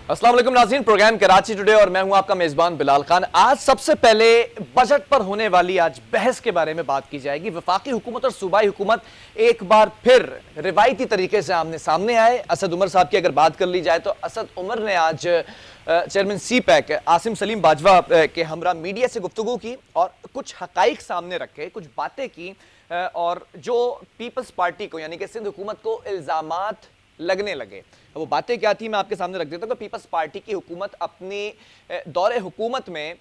अस्सलाम वालेकुम नाज़रीन, प्रोग्राम कराची टुडे और मैं हूं आपका मेजबान बिलाल खान। आज सबसे पहले बजट पर होने वाली आज बहस के बारे में बात की जाएगी। वफाकी हुकूमत और सूबाई हुकूमत एक बार फिर रिवायती तरीके से आमने सामने आए। असद उमर साहब की अगर बात कर ली जाए तो असद उमर ने आज chairman C pack Asim Salim Bajwa के हमरा मीडिया से गुफ्तगू की और कुछ हकाइक सामने रखे, कुछ बातें की और जो पीपल्स पार्टी को यानी कि सिंध हुकूमत को इल्जामात लगने लगे। वो बातें क्या थी मैं आपके सामने रख देता हूं कि पीपल्स पार्टी की हुकूमत अपने दौरे हुकूमत में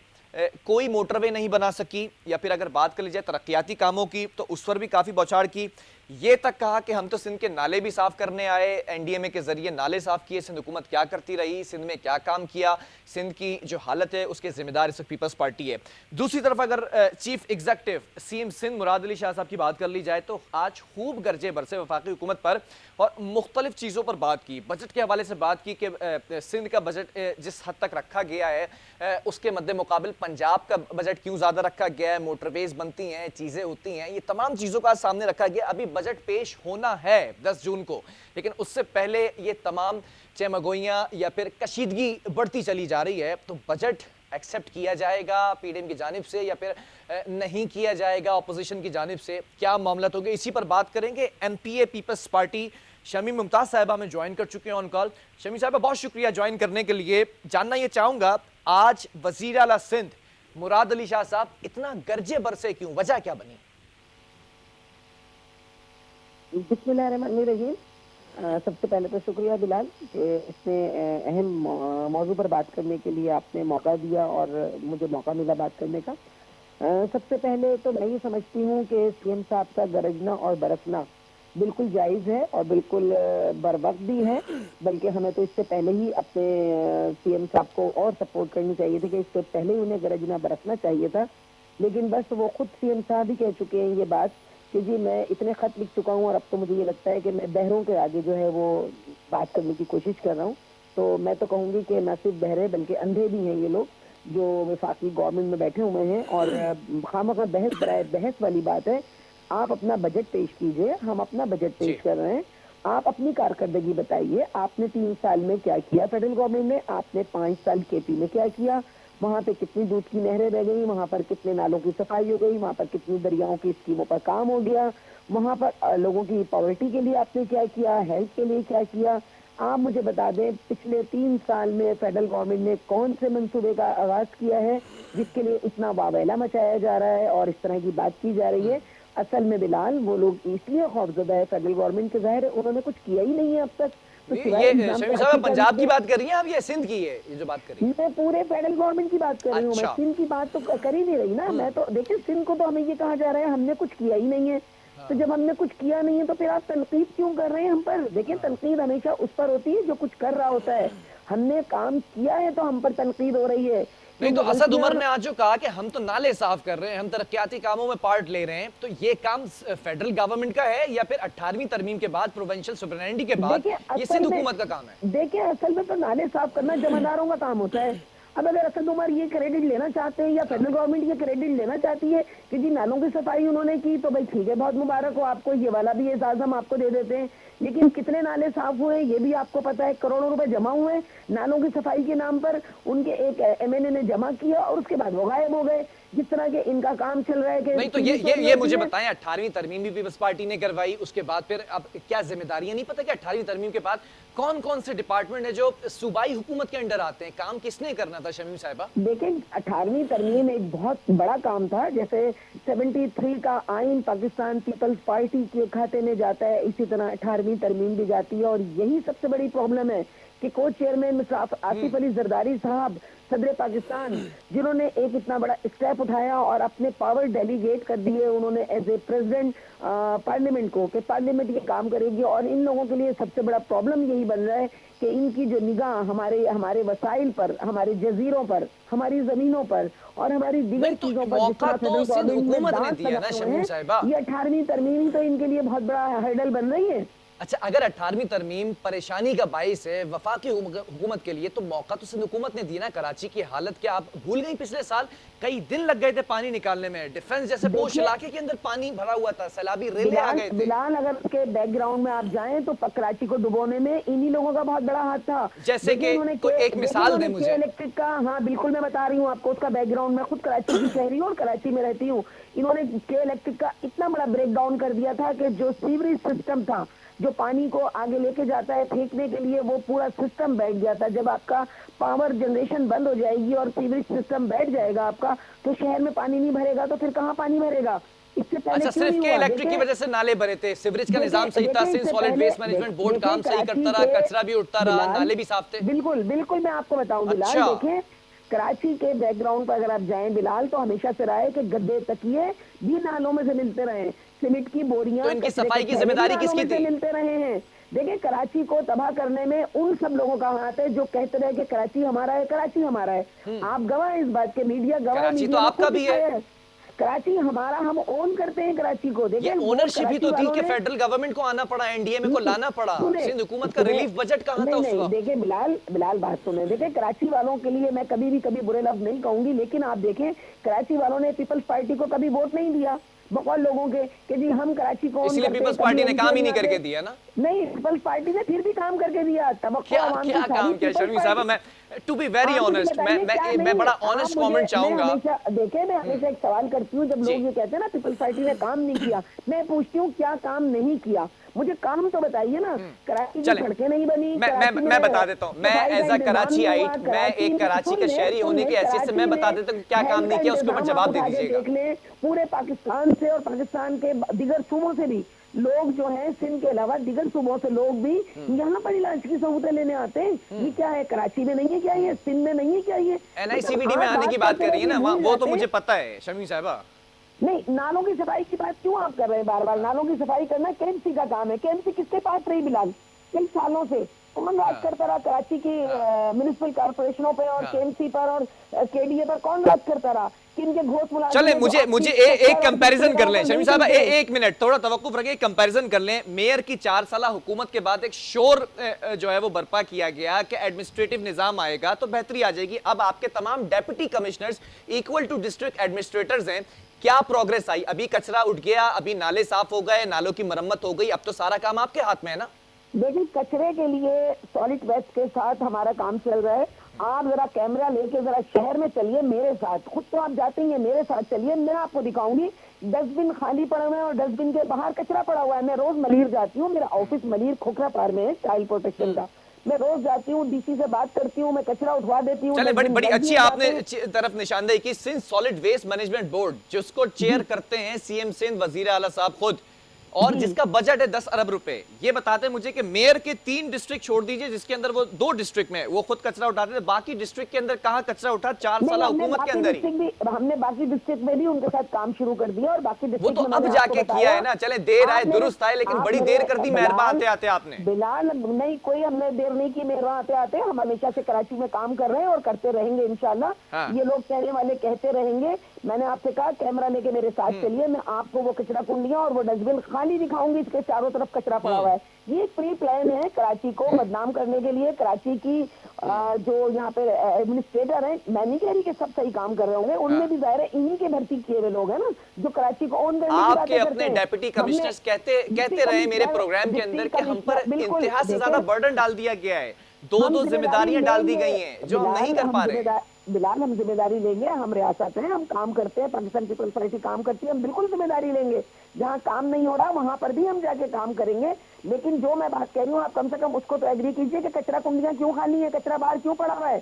कोई मोटरवे नहीं बना सकी, या फिर अगर बात कर ली जाए तरक्याती कामों की तो उस पर भी काफ़ी बौछार की। ये तक कहा कि हम तो सिंध के नाले भी साफ करने आए, एनडीएमए के जरिए नाले साफ किए, सिंध हुकूमत क्या करती रही, सिंध में क्या काम किया, सिंध की जो हालत है उसके जिम्मेदार इस पीपल्स पार्टी है। दूसरी तरफ अगर chief executive CM Sindh Murad Ali Shah साहब की बात कर ली जाए तो आज खूब गर्जे बरसे वफाकी हुकूमत पर और मुख्तलिफ चीज़ों पर बात की। बजट के हवाले से बात की कि सिंध का बजट जिस हद तक रखा गया है उसके मद्दे मुकाबिल पंजाब का बजट क्यों ज़्यादा रखा गया है, मोटरवेज बनती हैं, चीज़ें होती हैं, ये तमाम चीज़ों का सामने रखा गया। अभी बजट पेश होना है 10 जून को, लेकिन उससे पहले ये तमाम चमगोइयाँ या फिर कशीदगी बढ़ती चली जा रही है। तो बजट एक्सेप्ट किया जाएगा पीडीएम की जानिब से या फिर नहीं किया जाएगा अपोजिशन की जानिब से, क्या मामला होंगे, इसी पर बात करेंगे। एमपीए पीपल्स पार्टी शमीम मुमताज साहिबा में ज्वाइन कर चुके हैं ऑन कॉल। शमीम साहिबा बहुत शुक्रिया ज्वाइन करने के लिए। जानना ये चाहूंगा आज वजीर आला सिंध मुराद अली शाह साहब इतना गर्जे बरसे क्यों, वजह क्या बनी? बिस्मिल्लाहिर्रहमानिर्रहीम। सबसे पहले तो शुक्रिया बिलाल कि इतने अहम मौजू पर बात करने के लिए आपने मौका दिया और मुझे मौका मिला बात करने का। सबसे पहले तो मैं ये समझती हूँ कि सीएम साहब का गरजना और बरसना बिल्कुल जायज़ है और बिल्कुल बरवक्त भी है, बल्कि हमें तो इससे पहले ही अपने सीएम साहब को और सपोर्ट करनी चाहिए थी कि इससे पहले ही उन्हें गरजना बरसना चाहिए था। लेकिन बस वो खुद सीएम साहब ही कह चुके हैं ये बात कि जी मैं इतने खत लिख चुका हूँ और अब तो मुझे ये लगता है कि मैं बहरों के आगे जो है वो बात करने की कोशिश कर रहा हूँ। तो मैं तो कहूँगी कि न सिर्फ बहरे बल्कि अंधे भी हैं ये लोग जो वफाकी गवर्नमेंट में बैठे हुए हैं और खामखा बहस बराए बहस वाली बात है। आप अपना बजट पेश कीजिए, हम अपना बजट पेश कर रहे हैं, आप अपनी कारकर्दगी बताइए। आपने 3 साल में क्या किया फेडरल गवर्नमेंट ने, आपने 5 साल केपी में क्या किया, वहां पे कितनी दूध की नहरें बह गई, वहां पर कितने नालों की सफाई हो गई, वहां पर कितनी दरियाओं की स्कीमों पर काम हो गया, वहां पर लोगों की पॉवर्टी के लिए आपने क्या किया, हेल्थ के लिए क्या किया। आप मुझे बता दें पिछले 3 साल में फेडरल गवर्नमेंट ने कौन से मंसूबे का आगाज किया है जिसके लिए इतना वावेला मचाया जा रहा है और इस तरह की बात की जा रही है। असल में बिलाल वो लोग इसलिए खौफजदा है फेडरल गवर्नमेंट के, जाहिर है उन्होंने कुछ किया ही नहीं है अब तक। तो ये शमीम साहब पंजाब की बात कर रही हैं आप या सिंध की है ये जो बात कर रही हैं? मैं पूरे फेडरल गवर्नमेंट की बात कर रही हूँ, मैं अच्छा। सिंध की बात तो कर ही नहीं रही ना। मैं तो देखिए सिंध को तो हमें ये कहा जा रहा है हमने कुछ किया ही नहीं है। तो जब हमने कुछ किया नहीं है तो फिर आप तनकीद क्यों कर रहे हैं हम पर? देखिए तनकीद हमेशा उस पर होती है जो कुछ कर रहा होता है। हमने काम किया है तो हम पर तनकीद हो रही है। नहीं तो असद उमर ने आज जो कहा कि हम तो नाले साफ कर रहे हैं, हम तरक्याती कामों में पार्ट ले रहे हैं, तो ये काम फेडरल गवर्नमेंट का है या फिर 18वीं तरमीम के बाद प्रोविंशियल सुपरिटेंडेंटी के बाद ये सिंध हुकूमत का काम है? देखिए असल में तो नाले साफ करना जमादारों का काम होता है। अब अगर असद उमर ये क्रेडिट लेना चाहते हैं या फेडरल गवर्नमेंट ये क्रेडिट लेना चाहती है कि जी नालों की सफाई उन्होंने की, तो भाई ठीक है, बहुत मुबारक हो आपको, ये वाला भी एजाज हम आपको दे देते हैं। लेकिन कितने नाले साफ हुए ये भी आपको पता है, करोड़ों रुपए जमा हुए नालों की सफाई के नाम पर। उनके एक एमएनए ने जमा किया और उसके बाद वो गायब हो गए। जिस तरह के इनका काम चल रहा है कि नहीं तो ये मुझे बताएं, 18वीं तरमीम भी पीपल्स पार्टी ने करवाई, उसके बाद फिर अब क्या जिम्मेदारियां नहीं पता कि 18वीं तरमीम के बाद कौन कौन से डिपार्टमेंट है जो सूबाई हुकूमत के अंडर आते हैं, काम किसने करना था शमीम साहिबा? देखें 18वीं तरमीम एक बहुत बड़ा काम था। जैसे 73 का आइन पाकिस्तान पीपल्स पार्टी के खाते में जाता है, इसी तरह 18वीं तरमीम भी जाती है। और यही सबसे बड़ी प्रॉब्लम है कि को चेयरमैन आसिफ अली जरदारी साहब सदर पाकिस्तान, जिन्होंने एक इतना बड़ा स्टेप उठाया और अपने पावर डेलीगेट कर दिए उन्होंने एज ए प्रेसिडेंट पार्लियामेंट को कि पार्लियामेंट ये काम करेगी। और इन लोगों के लिए सबसे बड़ा प्रॉब्लम यही बन रहा है कि इनकी जो निगाह हमारे वसाइल पर, हमारे जजीरों पर, हमारी जमीनों पर और हमारी दीगर चीजों पर जिस तरह फेडरल गवर्नमेंट में दांत लगाए हुए हैं, ये 18वीं तरमीम तो इनके लिए बहुत बड़ा हर्डल बन रही है। अच्छा, अगर 18वीं तरमीम परेशानी का बाइस है वफाकी हुकूमत के लिए, तो मौका तो सिंध हुकूमत ने दिया ना। कराची की हालत क्या आप भूल गई? पिछले साल कई दिन लग गए थे पानी निकालने में। डिफेंस जैसे पोश देखिए इलाके के अंदर पानी भरा हुआ था, सैलाबी रेले आ बिलाल गए थे। बिलाल अगर उसके बैकग्राउंड में आप जाएं तो कराची को डुबोने में इन्हीं लोगों का बहुत बड़ा हाथ था। जैसे कि कोई एक मिसाल दें मुझे। इलेक्ट्रिक का, हाँ बिल्कुल मैं बता रही हूँ आपको उसका बैकग्राउंड। मैं खुद कराची की शहरी हूँ और कराची में रहती हूँ। इन्होंने के इलेक्ट्रिक का इतना बड़ा ब्रेक डाउन कर दिया था कि जो सीवरेज सिस्टम था, जो पानी को आगे लेके जाता है फेंकने के लिए, वो पूरा सिस्टम बैठ गया था। जब आपका पावर जनरेशन बंद हो जाएगी और सीवरेज सिस्टम बैठ जाएगा आपका, तो शहर में पानी नहीं भरेगा, तो फिर कहाँ पानी भरेगा? इससे पहले अच्छा, क्यों सिर्फ नहीं के हुआ? इलेक्ट्रिक की वजह से नाले भरे थे, सीवरेज का निजाम सही था, Sindh solid waste management board काम सही करता रहा, कचरा भी उठता रहा, नाले भी साफ थे। बिल्कुल बिल्कुल मैं आपको बताऊं बिलाल, अच्छा। देखें कराची के बैकग्राउंड पर अगर आप जाएं बिलाल, तो हमेशा से रहा है कि गद्दे तकिए भी नालों में से मिलते रहे, सीमेंट की बोरियां तो इनकी कचरे के सफाई की थैले भी जिम्मेदारी नालों किसकी में से थी? मिलते रहे हैं। देखिए कराची को तबाह करने में उन सब लोगों का हाथ है जो कहते रहे कि कराची हमारा है, कराची हमारा है। आप गवाह हैं इस बात के, मीडिया गवाह है, कराची तो मीडिया ने आपका खुद भी है। दिखाया है। कराची हमारा, हम ओन करते हैं कराची को। ये देखिए ओनरशिप ही तो थी कि ने फेडरल गवर्नमेंट को आना पड़ा, एनडीए में को लाना पड़ा। सुने सिंध हुकूमत का सुने रिलीफ बजट कहां था नहीं उस नहीं वक्त? देखिए बिलाल बिलाल बात सुने। देखिए कराची वालों के लिए मैं कभी बुरे लफ्ज नहीं कहूंगी, लेकिन आप देखें कराची वालों ने पीपल्स पार्टी को कभी वोट नहीं दिया बकौल लोगों के कि जी हम कराची को इसलिए पीपल्स पार्टी ने काम ही नहीं करके दिया ना। नहीं, पीपल्स पार्टी ने फिर भी काम करके दिया। क्या क्या काम किया शर्मी साहबा? मैं टू बी वेरी ऑनेस्ट, मैं बड़ा ऑनेस्ट कमेंट चाहूंगा। देखिए मैं हमेशा एक सवाल करती हूँ, जब लोग ये कहते हैं ना पीपल्स पार्टी ने काम नहीं किया, मैं पूछती हूँ क्या काम नहीं किया? मुझे काम तो बताइए ना। कराची की सड़कें नहीं बनी, मैं बता देता हूँ। मैं एज अ कराची आइट, मैं एक कराची का शहरी होने की हैसियत से मैं बता देता हूँ क्या काम नहीं किया, उसके ऊपर जवाब दे दीजिएगा। देख लें पूरे पाकिस्तान से और पाकिस्तान के दिगर सूबों से भी लोग जो हैं, सिंध के अलावा दिगर सूबों से लोग भी यहाँ पर इलाज की सहूलतें लेने आते हैं। ये क्या है, कराची में नहीं है क्या? ये सिंध में नहीं है क्या? ये एनआईसीवीडी में आने की बात कर रही है ना, वो तो मुझे पता है शर्मी साहबा। नहीं, नालों की सफाई की बात क्यों आप कर रहे हैं बार बार? नालों की सफाई करना केएमसी का काम है। केएमसी किसके पास रही बिलाल कई सालों से? कौन राज करता रहा कराची की म्युनिसिपल कॉर्पोरेशनों पे और केएमसी पर और केडीए पर? कौन राज करता रहा? किन के घोष मुलाजिम? चले मुझे एक कंपैरिजन कर लें शर्मी साहब, एक मिनट थोड़ा तवक्कुफ रखिए, कंपैरिजन कर लें। मेयर की 4 साल हुकूमत के बाद एक शोर जो है वो बर्पा किया गया कि एडमिनिस्ट्रेटिव निजाम आएगा तो बेहतरी आ जाएगी। अब आपके तमाम deputy commissioners equal to district administrators हैं। क्या प्रोग्रेस आई? अभी कचरा उठ गया, अभी नाले साफ हो गए, नालों की मरम्मत हो गई, अब तो सारा काम आपके हाथ में है ना? देखिए कचरे के लिए सॉलिड वेस्ट के साथ हमारा काम चल रहा है। आप जरा कैमरा लेके जरा शहर में चलिए मेरे साथ, खुद तो आप जाते ही हैं, मेरे साथ चलिए, मैं आपको दिखाऊंगी डस्टबिन खाली पड़ा हुआ है और डस्टबिन के बाहर कचरा पड़ा हुआ है। मैं रोज मलीर जाती हूँ, मेरा ऑफिस मलीर खोखरा पार में है, चाइल्ड प्रोटेक्शन का। मैं रोज जाती हूँ, डीसी से बात करती हूँ, मैं कचरा उठवा देती हूँ। चले बड़ी अच्छी आपने तरफ निशानदेही की। Sindh solid waste management board जिसको चेयर करते हैं सीएम सिंध वजीर आला साहब खुद, और जिसका बजट है 10 अरब रुपए। ये बताते हैं मुझे कि मेयर के 3 डिस्ट्रिक्ट छोड़ दीजिए, जिसके अंदर वो 2 डिस्ट्रिक्ट में वो खुद कचरा उठाते थे, बाकी डिस्ट्रिक्ट के अंदर कहां कचरा उठा 4 साल हुकूमत के अंदर ही? हमने बाकी डिस्ट्रिक्ट में भी उनके साथ काम शुरू कर दिया और बाकी वो तो अब जाके किया है ना। चले देर आए दुरुस्त आए, लेकिन बड़ी देर कर दी मेहरबा आते आते आपने। बिलाल नहीं, कोई हमने देर नहीं की मेहरबा आते आते। हम हमेशा से कराची में काम कर रहे हैं और करते रहेंगे इंशाल्लाह। ये लोग कहने वाले कहते रहेंगे। मैंने आपसे कहा कैमरा लेके मेरे साथ चलिए, मैं आपको वो कचरा कुंडियां और वो डस्टबिन खाली दिखाऊंगी, इसके चारों तरफ कचरा पड़ा हुआ है। ये प्री प्लान है कराची को बदनाम करने के लिए। कराची की जो यहाँ पे एडमिनिस्ट्रेटर है, मैं नहीं कह रही कि सब सही काम कर रहे होंगे, उनमें भी जाहिर है इन्हीं के भर्ती किए हुए लोग हैं ना जो कराची को ओन करने की बात करते हैं। आपके अपने डेप्यूटी कमिश्नर्स कहते रहे मेरे प्रोग्राम के अंदर कि हम पर इंतहा से ज्यादा बर्डन डाल दिया गया है, 2 जिम्मेदारियां डाल दी गई हैं जो हम नहीं कर पा रहे। बिलाल हम जिम्मेदारी लेंगे, हम रियासत हैं, हम काम करते हैं, पाकिस्तान पीपल्स पार्टी काम करती है, हम बिल्कुल जिम्मेदारी लेंगे। जहाँ काम नहीं हो रहा वहां पर भी हम जाके काम करेंगे। लेकिन जो मैं बात कह रही हूँ, आप कम से कम उसको तो एग्री कीजिए कि कचरा कुंडियां क्यों खाली है, कचरा बाहर क्यों पड़ा हुआ है।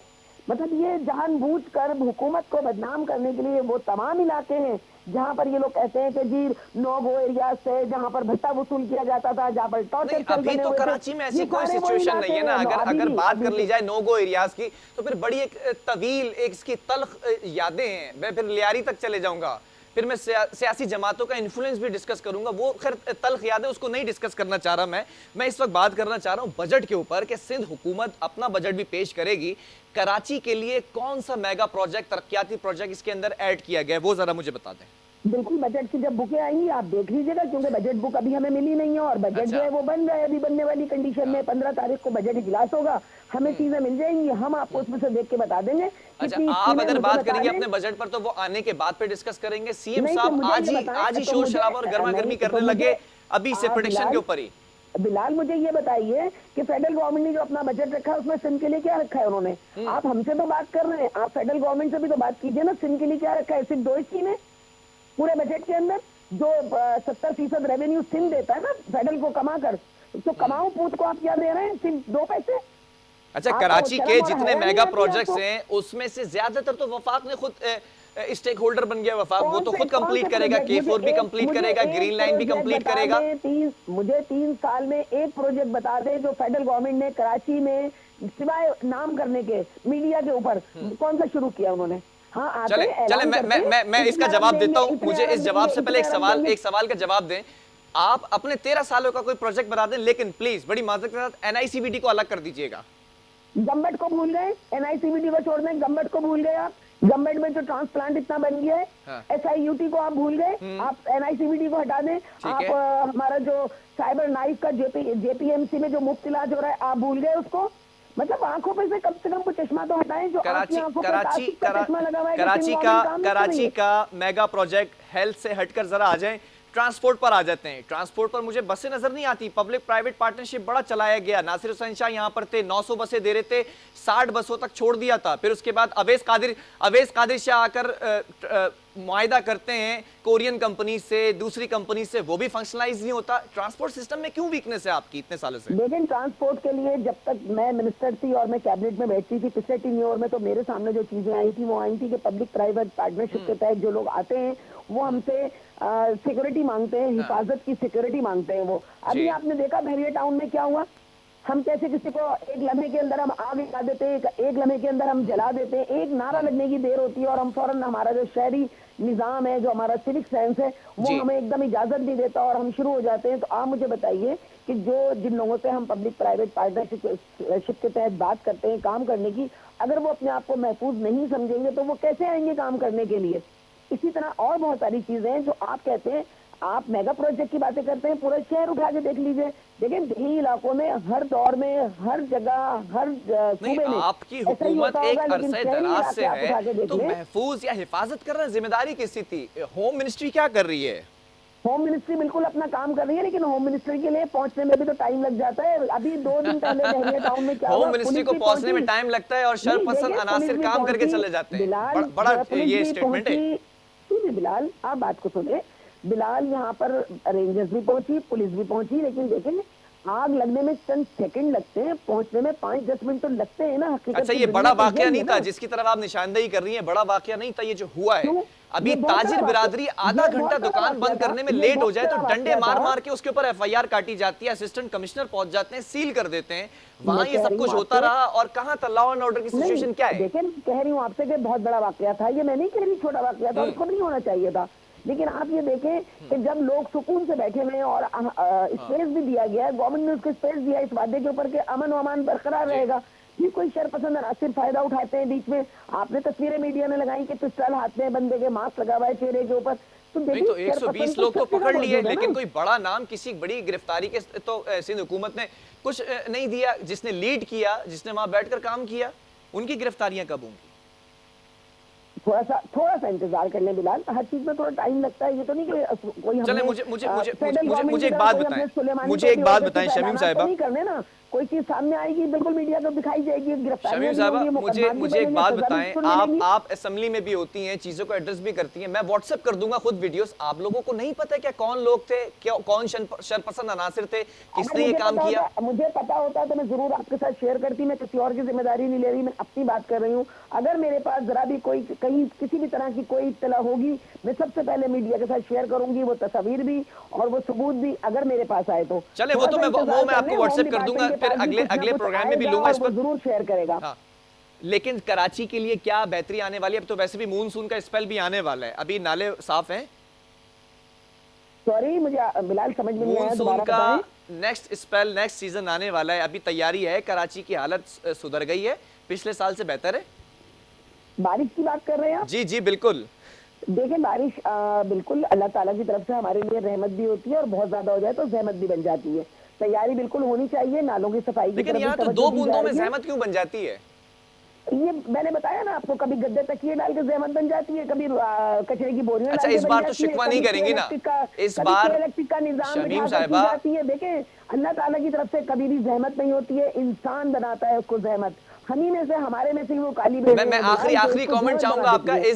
मतलब ये जानबूझकर हुकूमत को बदनाम करने के लिए वो तमाम इलाके हैं जहाँ पर ये लोग कहते हैं कि जी नो गो एरिया से जहाँ पर भत्ता वसूल किया जाता था, जहाँ पर टॉर्चर अभी तो कराची में ऐसी कोई सिचुएशन नहीं है ना। अगर बात कर ली जाए नो गो एरियाज की तो फिर बड़ी एक तवील एक इसकी तल्ख यादें हैं। मैं फिर लियारी तक चले जाऊंगा, फिर मैं सियासी जमातों का इन्फ्लुएंस भी डिस्कस करूंगा। वो खैर तल्ख यादें, उसको नहीं डिस्कस करना चाह रहा मैं इस वक्त बात करना चाह रहा हूं बजट के ऊपर कि सिंध हुकूमत अपना बजट भी पेश करेगी। कराची के लिए कौन सा मेगा प्रोजेक्ट, तरक्याती प्रोजेक्ट इसके अंदर ऐड किया गया है वो जरा मुझे बता दें। बिल्कुल बजट की जब बुकें आएंगी आप देख लीजिएगा, क्योंकि बजट बुक अभी हमें मिली नहीं है और बजट अच्छा। जो है वो बन रहा है अभी बनने वाली कंडीशन में। 15 तारीख को बजट इजलास होगा, हमें चीजें मिल जाएंगी, हम आपको उसमें से देख के बता देंगे अच्छा, कितनी आप स्कीमें। अगर मुझे बात बता करेंगे दें, अपने बजट पर तो वो आने के बाद पे डिस्कस करेंगे। सीएम नहीं तो साहब मुझे ये आज ही बताएं, तो शोर मुझे शराबा और गर्मा गर्मी नहीं तो करने मुझे लगे अभी से प्रेडिक्शन के बिलाल, ऊपर ही। बिलाल मुझे ये बताइए कि फेडरल गवर्नमेंट ने जो अपना बजट रखा है उसमें सिम के लिए क्या रखा है उन्होंने? आप हमसे तो बात कर रहे हैं, आप फेडरल गवर्नमेंट से भी तो बात कीजिए ना, सिम के लिए क्या रखा है? सिर्फ 2 स्कीमें पूरे बजट के अंदर, जो 70% रेवेन्यू सिम देता है ना फेडरल को कमा कर, तो कमाऊ पूत को आप क्या दे रहे हैं? सिर्फ 2 पैसे। अच्छा, आपको कराची के शर्म और जितने हया नहीं मेगा आती प्रोजेक्ट्स आपको? हैं उसमें से ज्यादातर तो वफाक ने खुद स्टेक होल्डर बन गया। वफाक वो तो खुद कौन कंप्लीट से करेगा, प्रोजेक्ट? K4 भी कंप्लीट करेगा, ग्रीन लाइन भी कंप्लीट करेगा। मुझे 3 साल में एक प्रोजेक्ट बता दे जो फेडरल गवर्नमेंट ने कराची में सिवाय नाम करने के मीडिया के ऊपर कौन सा शुरू किया उन्होंने? हाँ आते चले हैं, चले ऐलान करते हैं, मैं इसका इतने जवाब अरब देता देंगे, हूं। इतने मुझे अरब इस जवाब देंगे, से पहले इतने अरब देंगे। एक सवाल का जवाब दें। आप अपने 13 सालों का कोई प्रोजेक्ट बता दें, लेकिन प्लीज बड़ी माजरत के साथ एनआईसीबीडी को अलग कर दीजिएगा। गम्बट को भूल गए, एनआईसीबीडी को छोड़ दें, गम्बट को भूल गए आप। गम्बट में जो ट्रांसप्लांट इतना बन गया है, हाँ। एसआईयूटी को आप भूल गए, आप एनआईसीबीडी को हटा दें। आप है। हमारा जो साइबर नाइफ का जेपीएमसी में जो मुफ्त इलाज हो रहा है आप भूल गए उसको। मतलब आंखों पे से कम वो चश्मा तो हटाएं जो आपकी आंखों पे तासुब का चश्मा लगा हुआ है कि सिंह गवर्नमेंट काम नहीं कर रही कराची है। का मेगा प्रोजेक्ट हेल्थ से हटकर जरा आ जाएं, ट्रांसपोर्ट पर आ जाते हैं। ट्रांसपोर्ट पर मुझे बसें नजर नहीं आती। पब्लिक प्राइवेट पार्टनरशिप बड़ा चलाया गया। नासिर हुसैन शाह यहां पर थे, 900 बसें दे रहे थे, 60 बसों तक छोड़ दिया था। फिर उसके बाद अवैस कादिर शाह आकर मुआयदा करते हैं कोरियन कंपनी से, दूसरी कंपनी से, वो भी फंक्शनलाइज नहीं होता। ट्रांसपोर्ट सिस्टम में क्यों वीकनेस है आपकी इतने सालों से? लेकिन ट्रांसपोर्ट के लिए जब तक मैं मिनिस्टर थी और मैं कैबिनेट में बैठती थी पिछले 3 ईयर में, तो मेरे सामने जो चीजें आई थी वो आई थी कि पब्लिक प्राइवेट पार्टनरशिप के तहत जो लोग आते हैं वो हमसे सिक्योरिटी मांगते हैं, हिफाजत की सिक्योरिटी मांगते हैं। वो अभी आपने देखा बहरिया टाउन में क्या हुआ, हम कैसे किसी को एक लम्हे के अंदर हम आग लगा देते हैं, एक लम्हे के अंदर हम जला देते हैं, एक नारा लगने की देर होती है और हम फौरन, हमारा जो शहरी निजाम है, जो हमारा सिविक सेंस है, वो हमें एकदम इजाजत नहीं देता और हम शुरू हो जाते हैं। तो आप मुझे बताइए कि जिन लोगों से हम पब्लिक प्राइवेट पार्टनरशिप के तहत बात करते हैं काम करने की, अगर वो अपने आप को महफूज नहीं समझेंगे तो वो कैसे आएंगे काम करने के लिए? इसी तरह और बहुत सारी चीजें हैं जो आप कहते हैं, आप मेगा प्रोजेक्ट की बातें करते हैं, पूरा शहर उठा के देख लीजिए। देखिए देही इलाकों में हर दौर में, हर जगह, हर सूबे में आपकी हुकूमत एक अरसे दराज से है, तो लें। महफूज या हिफाजत करना जिम्मेदारी किसी थी। होम मिनिस्ट्री क्या कर रही है? होम मिनिस्ट्री बिल्कुल अपना काम कर रही है, लेकिन होम मिनिस्ट्री के लिए पहुंचने में भी तो टाइम लग जाता है। अभी 2 दिन पहले बहरिया टाउन में क्या हुआ, होम मिनिस्ट्री को पहुंचने में टाइम लगता है और शरपसंद अनासिर काम करके चले जाते हैं। बड़ा ये स्टेटमेंट है। सुनिए बिलाल, आप बात को सुने बिलाल, यहाँ पर रेंजर्स भी पहुंची, पुलिस भी पहुंची, लेकिन देखें आग लगने में चंद सेकंड लगते हैं, पहुंचने में 5-10 मिनट तो लगते हैं ना। अच्छा, ये बड़ा वाकया नहीं था जिसकी तरफ आप निशानदेही कर रही हैं, बड़ा वाकया नहीं था ये जो हुआ है। अभी ताजिर बिरादरी आधा घंटा दुकान बंद करने में लेट हो जाए तो डंडे मार मार के उसके ऊपर एफआईआर काटी जाती है, असिस्टेंट कमिश्नर पहुंच जाते हैं, सील कर देते हैं। वहां ये सब कुछ होता रहा और कहां था लॉ एंड ऑर्डर की सिचुएशन क्या है? देखिए कह रही हूँ आपसे कि बहुत बड़ा वाकया था ये, मैं नहीं कह रही छोटा वाकया था, उसको नहीं होना चाहिए था। लेकिन आप ये देखें कि जब लोग सुकून से बैठे हुए हैं और स्पेस भी दिया गया है, गवर्नमेंट ने उसको स्पेस दिया इस वादे के ऊपर कि अमन व अमान बरकरार रहेगा, ये कोई शरपसंद अनासिर फायदा उठाते हैं बीच में। आपने तस्वीरें मीडिया में लगाई कि पिस्टल हाथ में, बंदे के मास्क लगा हुआ है चेहरे के ऊपर, तो नहीं तो 120 लोग तो पकड़ लिए, लेकिन कोई बड़ा नाम किसी बड़ी गिरफ्तारी के तो सिंध हुकूमत ने कुछ नहीं दिया। जिसने लीड किया, जिसने वहां बैठकर काम किया, उनकी गिरफ्तारियां कब होंगी? थोड़ा सा इंतजार कर लें बिलाल, हर चीज में थोड़ा टाइम लगता है। ये तो नहीं कि कोई चले मुझे एक बात बताएं, मुझे एक बात बताएं शमीम साहिबा, नहीं करने ना, कोई चीज सामने आएगी बिल्कुल मीडिया को दिखाई जाएगी, गिरफ्तारी। शमीम साहिबा मुझे एक बात बताएं, आप असेंबली में भी होती हैं, चीजों को एड्रेस भी करती हैं, मैं व्हाट्सएप कर दूंगा खुद वीडियोस। आप लोगों को नहीं पता क्या कौन लोग थे, क्या कौन शरपसंद अनासिर थे, किसने ये काम किया? मुझे पता होता तो मैं जरूर आपके साथ शेयर करती। मैं किसी और की जिम्मेदारी नहीं ले रही, मैं अपनी बात कर रही हूँ। अगर मेरे पास जरा भी कोई कहीं किसी भी तरह की कोई इत्तला होगी, मैं सबसे पहले मीडिया के साथ शेयर करूंगी, वो तस्वीर भी और वो सबूत भी अगर मेरे पास आए तो। चले वो तो मैं आपको व्हाट्सएप कर दूंगा, फिर अगले प्रोग्राम में भी लूंगा इस पर, जरूर शेयर करेगा। हाँ। लेकिन कराची के लिए क्या बेहतरी आने वाली है? अब तो वैसे भी मूनसून का स्पेल भी आने वाला है, अभी नाले साफ हैं। सॉरी मुझे बिलाल समझ में नहीं आया, दोबारा बताएं। नेक्स्ट स्पेल, नेक्स्ट सीजन आने वाला है, अभी तैयारी है, कराची की हालत सुधर गई है, पिछले साल से बेहतर है। बारिश की बात कर रहे हैं आप? जी जी बिल्कुल। देखिए बारिश बिल्कुल अल्लाह ताला की तरफ से हमारे लिए रहमत भी होती है और बहुत ज्यादा हो जाए तो जहमत भी बन जाती है। तैयारी बिल्कुल होनी चाहिए, नालों की सफाई की लेकिन तरफ भी यहाँ तो तवज्जो दो दी जा बूंदों में रही है। जहमत क्यों बन जाती है? ये मैंने बताया ना आपको, कभी गद्दे तकिए डाल के जहमत बन जाती है, कभी कचरे की बोरियां अच्छा, डाल के इस बन बार तो जाती है, शिकवा नहीं कभी के करेंगी ना? इलेक्ट्रिक का इस कभी के बार इलेक्ट्रिक का निजाम शमीम बिठाकर की साहिबा, जाती है। देखें, अल्लाह ताला की तरफ से कभी भी जहमत नहीं होती है, इंसान बनाता है उसको जहमत। हम ही में से, हमारे में से ही वो काली भेड़ें मैं हैं आखिरी बिलाल, जो आखिरी उसको कमेंट जहमत बना चाहूंगा देती आपका। है।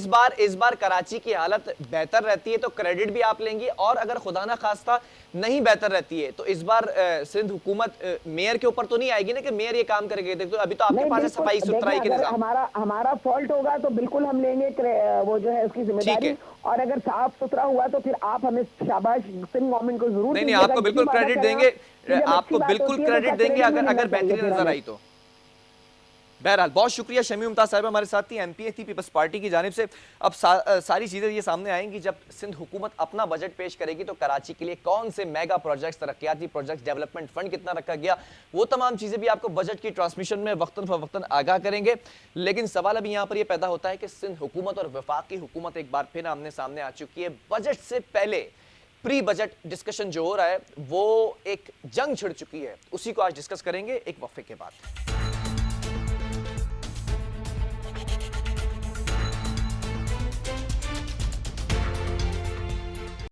इस बार कराची की हालत बेहतर रहती है तो क्रेडिट भी आप लेंगी, और अगर खुदा ना खास्ता नहीं बेहतर रहती है तो इस बार सिंध हुकूमत मेयर के ऊपर तो नहीं आएगी ना कि मेयर ये काम करेंगे? देखो अभी तो आपके नहीं पास है बिल्कुल, सफाई देखिए सुथराई के अगर निजाम। हमारा हमारा फॉल्ट होगा तो बिल्कुल हम लेंगे वो जो है उसकी ठीक जिम्मेदारी। है। और अगर साफ सुथरा हुआ तो फिर आप हमें शाबाश सिंध गवर्नमेंट को जरूर नहीं नहीं, दीजिएगा, आपको जितनी बिल्कुल वादा क्रेडिट करें आप, देंगे। कि जब अच्छी आपको बात बिल्कुल होती है तो क्रेडिट उसका देंगे क्रेडिट भी अगर मिलना अगर चाहिए बेहतरीन फिर नजर हमें। आई तो। बहरहाल बहुत शुक्रिया शमी मुमताज साहिबा हमारे साथ थी, एमपीए थी पीपल्स पार्टी की जानिब से। अब सारी चीजें ये सामने आएंगी जब सिंध हुकूमत अपना बजट पेश करेगी तो कराची के लिए कौन से मेगा प्रोजेक्ट्स, तरक्याती प्रोजेक्ट्स, डेवलपमेंट फंड कितना रखा गया, वो तमाम चीजें भी आपको बजट की ट्रांसमिशन में वक्तन फवक्तन आगाह करेंगे। लेकिन सवाल अभी यहां पर यह पैदा होता है कि सिंध हुकूमत और वफाकी हुकूमत एक बार फिर आमने सामने आ चुकी है। बजट से पहले प्री बजट डिस्कशन जो हो रहा है वो एक जंग छिड़ चुकी है, उसी को आज डिस्कस करेंगे एक वक्फे के बाद।